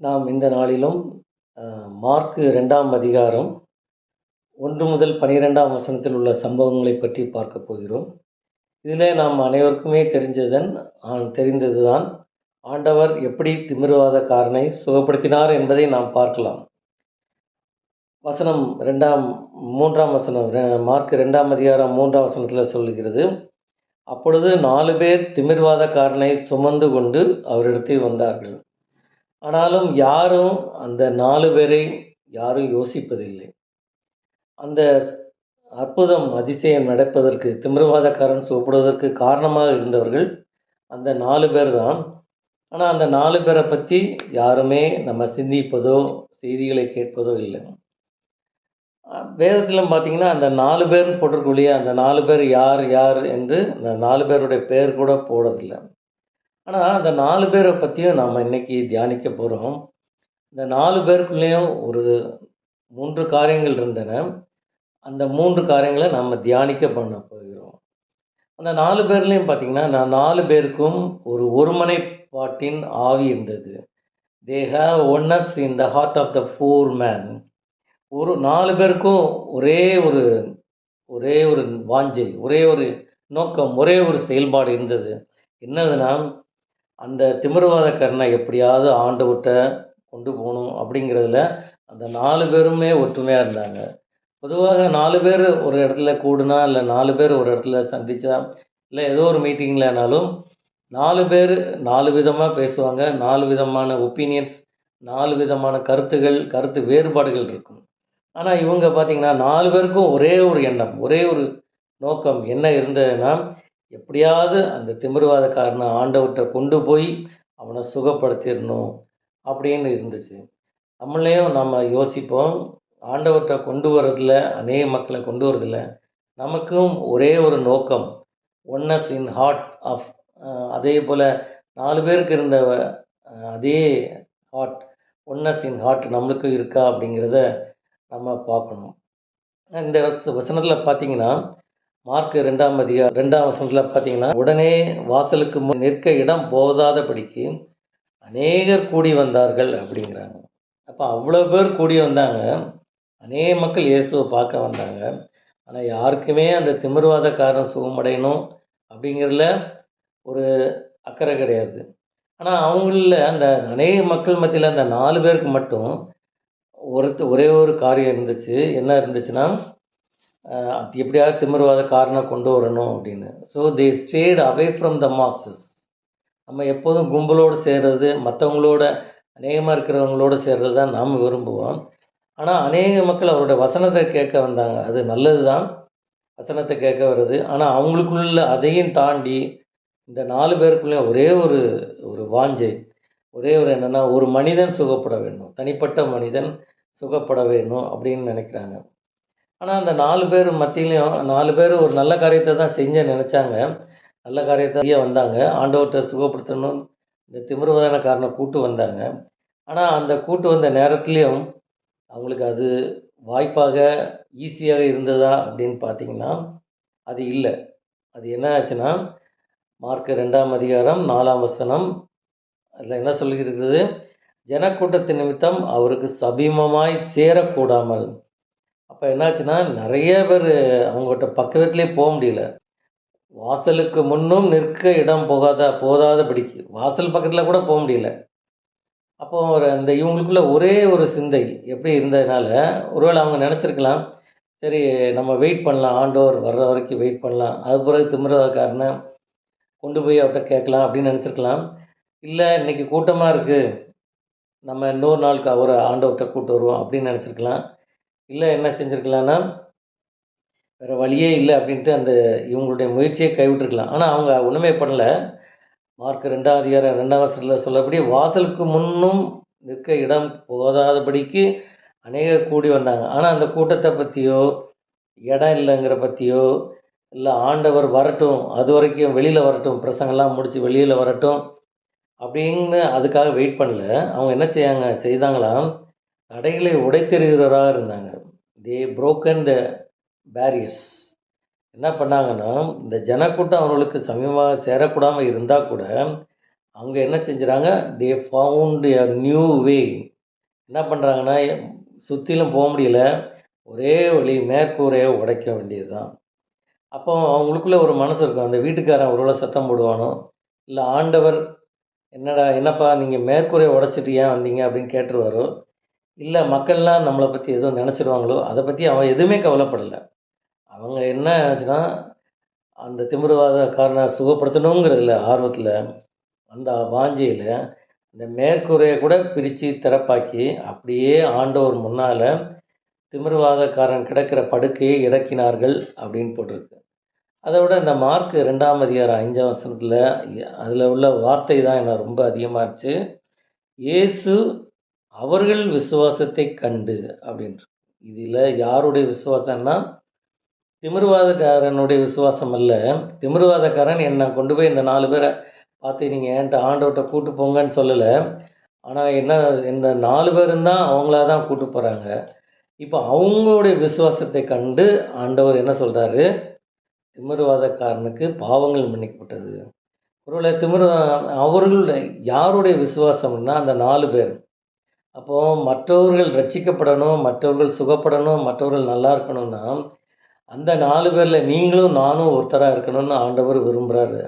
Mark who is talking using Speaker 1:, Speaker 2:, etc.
Speaker 1: நாம் இந்த நாளிலும் மார்க்கு 2ஆம் அதிகாரம் 1 முதல் 12ஆம் வசனத்தில் உள்ள சம்பவங்களைப் பற்றி பார்க்கப் போகிறோம். இதிலே நாம் அனைவருக்குமே தெரிந்ததுதான் ஆண்டவர் எப்படி திமிர்வாதக்காரனை சுகப்படுத்தினார் என்பதை நாம் பார்க்கலாம். வசனம் 3ஆம் வசனம் மார்க் 2ஆம் அதிகாரம் 3ஆம் வசனத்தில் சொல்லுகிறது. அப்பொழுது 4 பேர் திமிர்வாதக்காரனை சுமந்து கொண்டு அவரிடத்தில் வந்தார்கள். ஆனாலும் யாரும் அந்த 4 பேரை யாரும் யோசிப்பதில்லை. அந்த அற்புதம் அதிசயம் நடப்பதற்கு திமிர்வாதக்காரன் சுகப்படுவதற்கு காரணமாக இருந்தவர்கள் அந்த 4 பேர் தான். ஆனால் அந்த 4 பேரை பற்றி யாருமே நம்ம சிந்திப்பதோ செய்திகளை கேட்பதோ இல்லை. வேதத்திலும் பார்த்தீங்கன்னா அந்த 4 பேர் போட்டிருக்கக்கூடிய அந்த 4 பேர் யார் யார் என்று அந்த 4 பேருடைய பெயர் கூட போடுறதில்லை. ஆனால் அந்த 4 பேரை பற்றியும் நாம் இன்றைக்கி தியானிக்க போகிறோம். இந்த 4 பேருக்குள்ளேயும் ஒரு 3 காரியங்கள் இருந்தன. அந்த 3 காரியங்களை நம்ம தியானிக்க பண்ண போகிறோம். அந்த 4 பேர்லேயும் பார்த்திங்கன்னா 4 பேருக்கும் ஒரு ஒருமனைப்பாட்டின் ஆவி இருந்தது. They have oneness in the heart of the 4 men. ஒரு 4 பேருக்கும் ஒரே ஒரு வாஞ்சை, ஒரே ஒரு நோக்கம், ஒரே ஒரு செயல்பாடு இருந்தது. என்னதுன்னா, அந்த திமிர்வாதக்காரனை எப்படியாவது ஆண்டவர்கிட்ட கொண்டு போகணும் அப்படிங்கிறதுல அந்த 4 பேருமே ஒற்றுமையாக இருந்தாங்க. பொதுவாக 4 பேர் ஒரு இடத்துல கூடுனா, இல்லை 4 பேர் ஒரு இடத்துல சந்தித்தா, இல்லை ஏதோ ஒரு மீட்டிங்லனாலும் 4 பேர் 4 விதமாக பேசுவாங்க. 4 விதமான ஒப்பீனியன்ஸ், 4 விதமான கருத்து வேறுபாடுகள் இருக்கும். ஆனால் இவங்க பார்த்திங்கன்னா 4 பேருக்கும் ஒரே ஒரு எண்ணம், ஒரே ஒரு நோக்கம் என்ன இருந்ததுன்னா, எப்படியாவது அந்த திமிர்வாதக்காரனை ஆண்டவர்கிட்ட கொண்டு போய் அவனை சுகப்படுத்திடணும் அப்படின்னு இருந்துச்சு. நம்மளையும் நம்ம யோசிப்போம், ஆண்டவர்கிட்ட கொண்டு வரதில்ல, அநேக மக்களை கொண்டு வரதில்ல. நமக்கும் ஒரே ஒரு நோக்கம், ஒன்னஸ் இன் ஹார்ட் ஆஃப், அதே போல் 4 பேருக்கு இருந்த அதே ஹார்ட், ஒன்னஸ் இன் ஹார்ட் நம்மளுக்கும் இருக்கா அப்படிங்கிறத நம்ம பார்க்கணும். இந்த வசனத்தில் பார்த்தீங்கன்னா, மார்க் 2ஆம் அதிகாரம் 2ஆம் வசனத்தில் பார்த்தீங்கன்னா, உடனே வாசலுக்கு நிற்க இடம் போதாதபடிக்கு அநேகர் கூடி வந்தார்கள் அப்படிங்கிறாங்க. அப்போ அவ்வளோ பேர் கூடி வந்தாங்க. அநேக மக்கள் இயேசுவை பார்க்க வந்தாங்க. ஆனால் யாருக்குமே அந்த திமிர்வாதக்காரன் சுகமடையணும் அப்படிங்கிறதுல ஒரு அக்கறை கிடையாது. ஆனால் அவங்களில் அந்த அநேக மக்கள் மத்தியில் அந்த 4 பேருக்கு மட்டும் ஒரே ஒரு காரியம் இருந்துச்சு. என்ன இருந்துச்சுன்னா, எப்படியாவது திமிர்வாதக்காரனை கொண்டு வரணும் அப்படின்னு. So they state away from the masses. நம்ம எப்போதும் கும்பலோடு சேர்றது, மற்றவங்களோட அநேகமாக இருக்கிறவங்களோட சேர்றது தான் நாம் விரும்புவோம். ஆனால் அநேக மக்கள் அவருடைய வசனத்தை கேட்க வந்தாங்க. அது நல்லது தான், வசனத்தை கேட்க வருது. ஆனால் அவங்களுக்குள்ள அதையும் தாண்டி இந்த 4 பேருக்குள்ளேயும் ஒரே ஒரு வாஞ்சை, ஒரே என்னென்னா, ஒரு மனிதன் சுகப்பட வேண்டும், தனிப்பட்ட மனிதன் சுகப்பட வேணும் அப்படின்னு நினைக்கிறாங்க. ஆனால் அந்த 4 பேர் மத்தியிலையும் 4 பேர் ஒரு நல்ல காரியத்தை தான் செஞ்ச நினச்சாங்க. நல்ல காரியத்தை வந்தாங்க, ஆண்டவர்கிட்ட சுகப்படுத்தணும், இந்த திமிர்வாதக்காரனை கூட்டு வந்தாங்க. ஆனால் அந்த கூட்டு வந்த நேரத்துலேயும் அவங்களுக்கு அது வாய்ப்பாக ஈஸியாக இருந்ததா அப்படின்னு பார்த்திங்கன்னா அது இல்லை. அது என்ன ஆச்சுன்னா, மார்க் 2ஆம் அதிகாரம் 4ஆம் வசனம் அதில் என்ன சொல்லியிருக்கிறது, ஜனக்கூட்டத்தின் நிமித்தம் அவருக்கு சபீமமாய் சேரக்கூடாமல். அப்போ என்னாச்சுன்னா, நிறைய பேர் அவங்ககிட்ட பக்கத்துலேயே போக முடியல. வாசலுக்கு முன்னும் நிற்க இடம் போதாதபடிக்கு வாசல் பக்கத்தில் கூட போக முடியல. அப்போது அந்த இவங்களுக்குள்ள ஒரே ஒரு சிந்தை எப்படி இருந்ததுனால, ஒருவேளை அவங்க நினச்சிருக்கலாம், சரி நம்ம வெயிட் பண்ணலாம், ஆண்டவர் வர்ற வரைக்கும் வெயிட் பண்ணலாம், அது பிறகு திமிர்வாதக்காரனை கொண்டு போய் அவர்கிட்ட கேட்கலாம் அப்படின்னு நினச்சிருக்கலாம். இல்லை இன்றைக்கி கூட்டமாக இருக்குது, நம்ம இன்னொரு நாளுக்கு அவரை ஆண்டவர்கிட்ட கூப்பிட்டு வருவோம் அப்படின்னு நினச்சிருக்கலாம். இல்லை என்ன செஞ்சுருக்கலான்னா, வேறு வழியே இல்லை அப்படின்ட்டு அந்த இவங்களுடைய முயற்சியை கைவிட்டுருக்கலாம். ஆனால் அவங்க ஒன்றுமே பண்ணலை. மார்க் 2ஆம் அதிகாரம் 2ஆம் வசனத்தில் சொல்லப்படி வாசலுக்கு முன்னும் நிற்க இடம் போதாதபடிக்கு அநேகர் கூடி வந்தாங்க. ஆனால் அந்த கூட்டத்தை பற்றியோ, இடம் இல்லைங்கிற பற்றியோ, இல்லை ஆண்டவர் வரட்டும், அது வரைக்கும் வெளியில் வரட்டும், பிரசங்கெல்லாம் முடித்து வெளியில் வரட்டும் அப்படின்னு அதுக்காக வெயிட் பண்ணல. அவங்க என்ன செய்தாங்களாம், தடைகளை உடைத்தெறிகிறவராக இருந்தாங்க. தே broken த பேரியர்ஸ். என்ன பண்ணாங்கன்னா, இந்த ஜனக்கூட்டம் அவர்களுக்கு சமீபமாக சேரக்கூடாமல் இருந்தால் கூட அவங்க என்ன செஞ்சுறாங்க, தே ஃபவுண்ட் எ நியூ வே. என்ன பண்ணுறாங்கன்னா, சுற்றிலும் போக முடியல. ஒரே வழி மேற்கூரையை உடைக்க வேண்டியது தான். அப்போ அவங்களுக்குள்ள ஒரு மனசு இருக்கும். அந்த வீட்டுக்காரன் ஒருவேளை சத்தம் போடுவானோ, இல்ல ஆண்டவர் என்னடா என்னப்பா நீங்க மேற்கூரைய உடைச்சிட்டு ஏன் வந்தீங்க அப்படின்னு கேட்டுருவாரோ, இல்ல மக்கள்லாம் நம்மள பத்தி எதுவும் நெனச்சிருவாங்களோ, அத பத்தி அவன் எதுவுமே கவலைப்படல. அவங்க என்ன ஆச்சுன்னா, அந்த திமிருவாதக்காரன சுகப்படுத்தணுங்கிறதுல ஆர்வத்துல, அந்த வாஞ்சையில, இந்த மேற்கூரைய கூட பிரிச்சு திறப்பாக்கி, அப்படியே ஆண்டவர் முன்னால திமிருவாதக்காரன் கிடக்கிற படுக்கையை இறக்கினார்கள் அப்படின்னு போட்டிருக்கு. அத விட இந்த மார்க் 2ஆம் அதிகாரம் 5ஆம் வசனத்துல, அதுல உள்ள வார்த்தை தான் என்ன ரொம்ப அதிகமா இருந்துச்சு. இயேசு அவர்கள் விசுவாசத்தைக் கண்டு அப்படின்ருக்கு. இதுல யாருடைய விசுவாசம்னா, திமிருவாதக்காரனுடைய விசுவாசம் அல்ல. திமிருவாதக்காரன் என்ன கொண்டு போய் இந்த 4 பேர பார்த்து நீங்க என்ட்ட ஆண்டவர்ட்ட கூட்டு போங்கன்னு சொல்லல. ஆனா என்ன இந்த 4 பேரும் தான் அவங்களா தான் கூட்டு போறாங்க. இப்ப அவங்களுடைய விசுவாசத்தை கண்டு ஆண்டவர் என்ன சொல்றாரு, திமிருவாதக்காரனுக்கு பாவங்கள் மன்னிக்கப்பட்டது. ஒருவேளை அவர்களுடைய யாருடைய விசுவாசம்னா அந்த 4 பேர். அப்போ மற்றவர்கள் ரட்சிக்கப்படணும், மற்றவர்கள் சுகப்படணும், மற்றவர்கள் நல்லா இருக்கணும்னா, அந்த 4 பேர்ல நீங்களும் நானும் ஒருத்தரா இருக்கணும்னு ஆண்டவர் விரும்புறாரு.